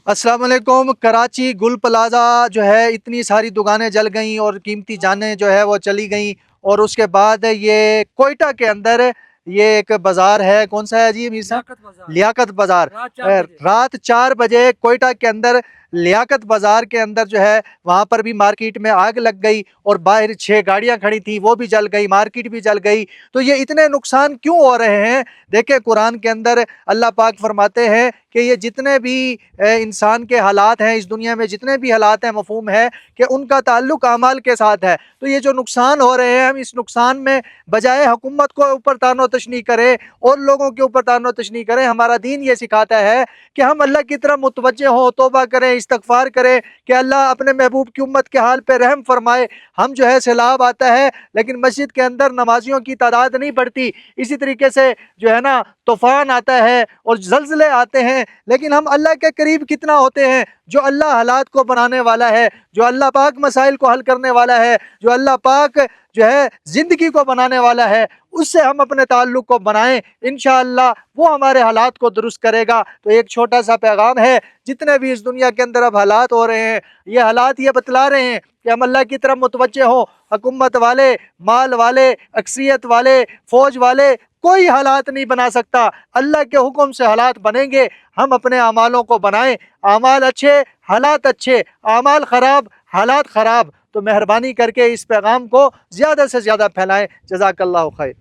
अस्सलाम वालेकुम। कराची गुल प्लाजा जो है इतनी सारी दुकानें जल गईं और कीमती जानें जो है वो चली गईं। और उसके बाद ये कोयटा के अंदर ये एक बाज़ार है, कौन सा है जी मीर साहब? लियाकत बाज़ार। रात 4 बजे कोयटा के अंदर लियाकत बाज़ार के अंदर जो है वहाँ पर भी मार्केट में आग लग गई और बाहर 6 गाड़ियाँ खड़ी थी, वो भी जल गई, मार्केट भी जल गई। तो ये इतने नुकसान क्यों हो रहे हैं? देखें, कुरान के अंदर अल्लाह पाक फरमाते हैं कि ये जितने भी इंसान के हालात हैं इस दुनिया में, जितने भी हालात हैं, मफहूम है कि उनका ताल्लुक अमाल के साथ है। तो ये जो नुकसान हो रहे हैं, हम इस नुकसान में बजाय हुकूमत को ऊपर तानो तशनी करें और लोगों के ऊपर तानो तशनी करें, हमारा दीन ये सिखाता है कि हम अल्लाह की तरफ मुतवज्जे हों, तौबा करें, इस्तगफार करें कि अल्लाह अपने महबूब की उम्मत के हाल पे रहम फरमाए। हम जो है सैलाब आता है लेकिन मस्जिद के अंदर नमाजियों की तादाद नहीं बढ़ती। इसी तरीके से जो है ना तूफान आता है और ज़लज़ले आते हैं, लेकिन हम अल्लाह के करीब कितना होते हैं? जो अल्लाह हालात को बनाने वाला है, जो अल्लाह पाक मसाइल को हल करने वाला है, जो अल्लाह पाक जो है ज़िंदगी को बनाने वाला है, उससे हम अपने ताल्लुक़ को बनाएं। इंशाअल्लाह वो हमारे हालात को दुरुस्त करेगा। तो एक छोटा सा पैगाम है, जितने भी इस दुनिया के अंदर अब हालात हो रहे हैं, ये हालात ये बतला रहे हैं कि हम अल्लाह की तरफ मुतवज्जे हों। हुकूमत वाले, माल वाले, अक्सरियत वाले, फ़ौज वाले कोई हालात नहीं बना सकता। अल्लाह के हुक्म से हालात बनेंगे। हम अपने अमालों को बनाएं, अमाल अच्छे हालात अच्छे, अमाल ख़राब हालात ख़राब। तो मेहरबानी करके इस पैगाम को ज़्यादा से ज़्यादा फैलाएं। जज़ाकल्लाहु खैर।